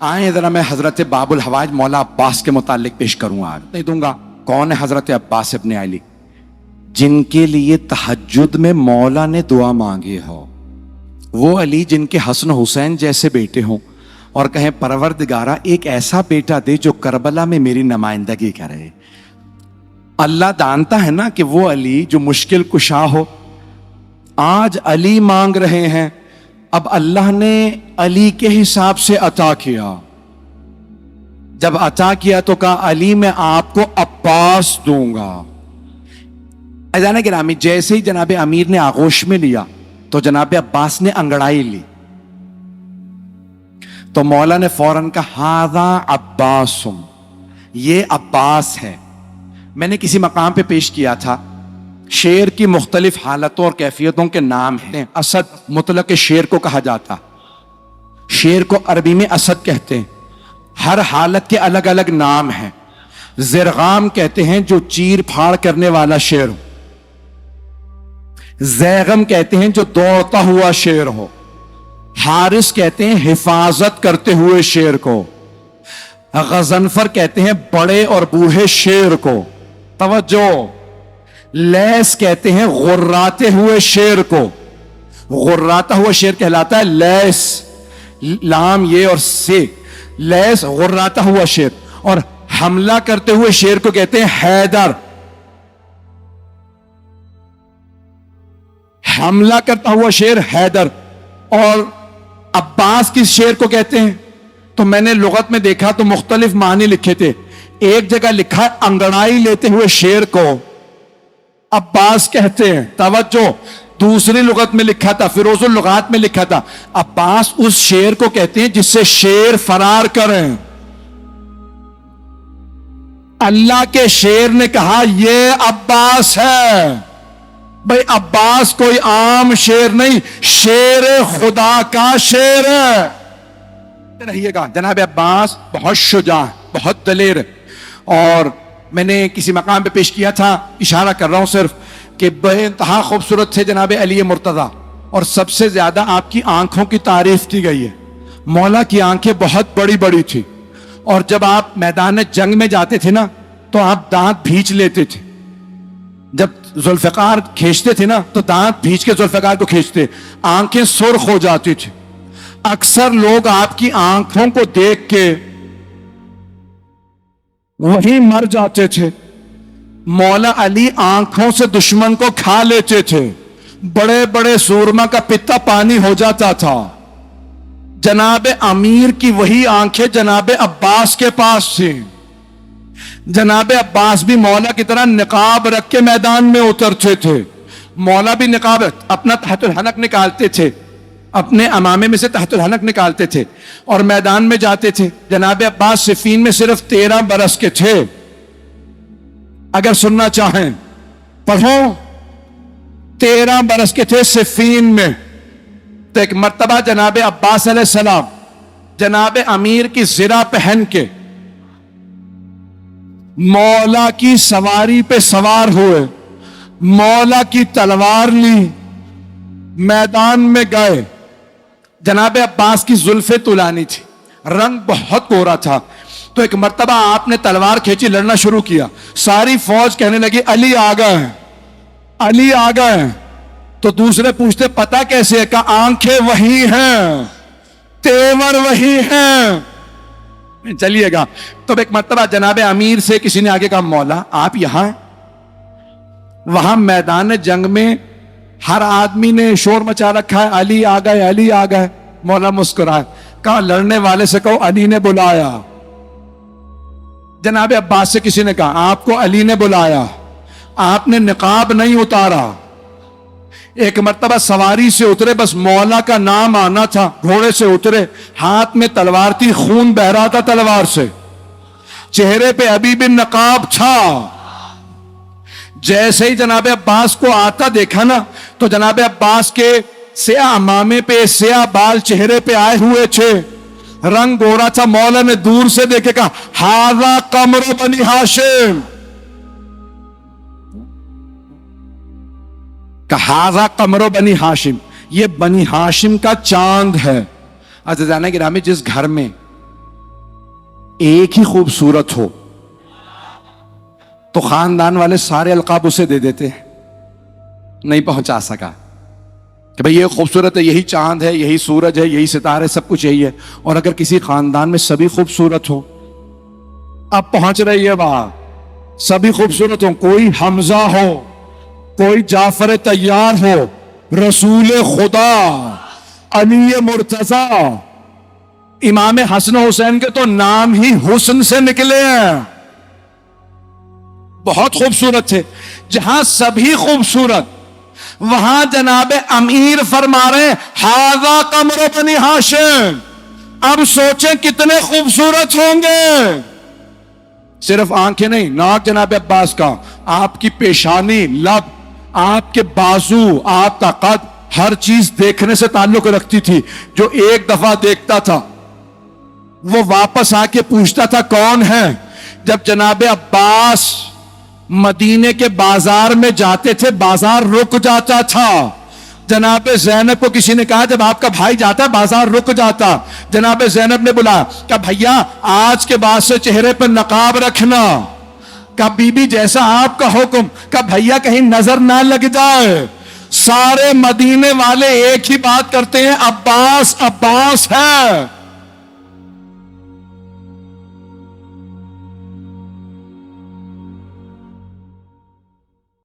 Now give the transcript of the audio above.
آئیں ذرا میں حضرت باب الحوائج مولا عباس کے متعلق پیش کروں. آج نہیں دوں گا. کون ہے حضرت عباس ابن علی؟ جن کے لیے تہجد میں مولا نے دعا مانگی ہو، وہ علی جن کے حسن حسین جیسے بیٹے ہوں اور کہیں پروردگارہ ایک ایسا بیٹا دے جو کربلا میں میری نمائندگی کرے. اللہ جانتا ہے نا کہ وہ علی جو مشکل کشا ہو. آج علی مانگ رہے ہیں، اب اللہ نے علی کے حساب سے عطا کیا. جب عطا کیا تو کہا علی میں آپ کو عباس دوں گا. عزیزان گرامی، جیسے ہی جناب امیر نے آغوش میں لیا تو جناب عباس نے انگڑائی لی تو مولا نے فوراً کہا ھذا عباسم، یہ عباس ہے. میں نے کسی مقام پہ پیش کیا تھا، شیر کی مختلف حالتوں اور کیفیتوں کے نام ہیں. اسد مطلق شیر کو کہا جاتا، شیر کو عربی میں اسد کہتے ہیں. ہر حالت کے الگ الگ نام ہیں. زرغام کہتے ہیں جو چیر پھاڑ کرنے والا شیر ہو. زیغم کہتے ہیں جو دوڑتا ہوا شیر ہو. حارس کہتے ہیں حفاظت کرتے ہوئے شیر کو. غضنفر کہتے ہیں بڑے اور بوڑھے شیر کو. توجہ، لیس کہتے ہیں غراتے ہوئے شیر کو. غراتا ہوا شیر کہلاتا ہے لیس، لام یہ اور سے، لیس غراتا ہوا شیر. اور حملہ کرتے ہوئے شیر کو کہتے ہیں حیدر. حملہ کرتا ہوا شیر حیدر. اور عباس کس شیر کو کہتے ہیں؟ تو میں نے لغت میں دیکھا تو مختلف معنی لکھے تھے. ایک جگہ لکھا ہے انگڑائی لیتے ہوئے شیر کو عباس کہتے ہیں. توجہ، دوسری لغت میں لکھا تھا، فیروز اللغات میں لکھا تھا عباس اس شیر کو کہتے ہیں جس سے شیر فرار کریں. اللہ کے شیر نے کہا یہ عباس ہے. بھائی عباس کوئی عام شیر نہیں، شیر خدا کا شیر ہے. رہیے گا، جناب عباس بہت شجاع، بہت دلیر. اور میں نے کسی مقام پہ پیش کیا تھا، اشارہ کر رہا ہوں صرف، کہ بے انتہا خوبصورت تھے جناب علی مرتضیٰ، اور سب سے زیادہ آپ کی آنکھوں کی تعریف کی گئی ہے. مولا کی آنکھیں بہت بڑی بڑی تھی، اور جب آپ میدان جنگ میں جاتے تھے نا تو آپ دانت بھینچ لیتے تھے. جب ذوالفقار کھینچتے تھے نا تو دانت بھینچ کے ذوالفقار کو کھینچتے، آنکھیں سرخ ہو جاتی تھی. اکثر لوگ آپ کی آنکھوں کو دیکھ کے وہیں مر جاتے تھے. مولا علی آنکھوں سے دشمن کو کھا لیتے تھے. بڑے بڑے سورما کا پتا پانی ہو جاتا تھا. جناب امیر کی وہی آنکھیں جناب عباس کے پاس تھیں. جناب عباس بھی مولا کی طرح نقاب رکھ کے میدان میں اترتے تھے. مولا بھی نقاب اپنا تحت الحنک نکالتے تھے، اپنے امامے میں سے تحت الحنک نکالتے تھے اور میدان میں جاتے تھے. جناب عباس صفین میں صرف 13 برس کے تھے. اگر سننا چاہیں پڑھو، 13 برس کے تھے صفین میں. تو ایک مرتبہ جناب عباس علیہ السلام جناب امیر کی زرہ پہن کے مولا کی سواری پہ سوار ہوئے، مولا کی تلوار لی، میدان میں گئے. جناب عباس کی زلفیں طولانی تھی، رنگ بہت گورا تھا. تو ایک مرتبہ آپ نے تلوار کھینچی، لڑنا شروع کیا. ساری فوج کہنے لگی علی آ گئے ہیں، علی آ گئے ہیں. تو دوسرے پوچھتے پتہ کیسے ہے؟ کہ آنکھیں وہی ہیں، تیور وہی ہیں. چلیے گا. تو ایک مرتبہ جناب امیر سے کسی نے آگے کہا مولا آپ یہاں ہیں؟ وہاں میدان جنگ میں ہر آدمی نے شور مچا رکھا ہے علی آ گئے، علی آ گئے. مولا مسکرائے، کہا لڑنے والے سے کہو علی نے بلایا. جناب عباس سے کسی نے کہا آپ کو علی نے بلایا، آپ نے نقاب نہیں اتارا. ایک مرتبہ سواری سے اترے، بس مولا کا نام آنا تھا، گھوڑے سے اترے، ہاتھ میں تلوار تھی، خون بہ رہا تھا تلوار سے، چہرے پہ ابھی بھی نقاب تھا. جیسے ہی جناب عباس کو آتا دیکھا نا تو جناب عباس کے سیاہ امامے پہ سیاہ بال چہرے پہ آئے ہوئے تھے، رنگ گورا تھا. مولا نے دور سے دیکھے کہا ھذا قمر بنی ہاشم، ھذا قمر بنی ہاشم، یہ بنی ہاشم کا چاند ہے. عزیزان گرامی، جس گھر میں ایک ہی خوبصورت ہو تو خاندان والے سارے القاب اسے دے دیتے، نہیں پہنچا سکا کہ بھئی یہ خوبصورت ہے، یہی چاند ہے، یہی سورج ہے، یہی ستارے، سب کچھ یہی ہے. اور اگر کسی خاندان میں سبھی خوبصورت ہو، اب پہنچ رہی ہے بات، سبھی خوبصورت ہو، کوئی حمزہ ہو، کوئی جعفر طیار ہو، رسول خدا علی مرتضی، امام حسن و حسین کے تو نام ہی حسن سے نکلے ہیں، بہت خوبصورت تھے. جہاں سبھی خوبصورت، وہاں جناب امیر فرما رہے ھذا قمر بنی ہاشم. اب سوچیں کتنے خوبصورت ہوں گے. صرف آنکھیں نہیں، ناک جناب عباس کا، آپ کی پیشانی، لب، آپ کے بازو، آپ کا قد، ہر چیز دیکھنے سے تعلق رکھتی تھی. جو ایک دفعہ دیکھتا تھا وہ واپس آ کے پوچھتا تھا کون ہے. جب جناب عباس مدینے کے بازار میں جاتے تھے، بازار رک جاتا تھا. جناب زینب کو کسی نے کہا جب آپ کا بھائی جاتا ہے بازار رک جاتا. جناب زینب نے بولا کہ بھیا آج کے بعد سے چہرے پر نقاب رکھنا. کہ بی بی جیسا آپ کا حکم. کہ بھیا کہیں نظر نہ لگ جائے. سارے مدینے والے ایک ہی بات کرتے ہیں، عباس عباس ہے.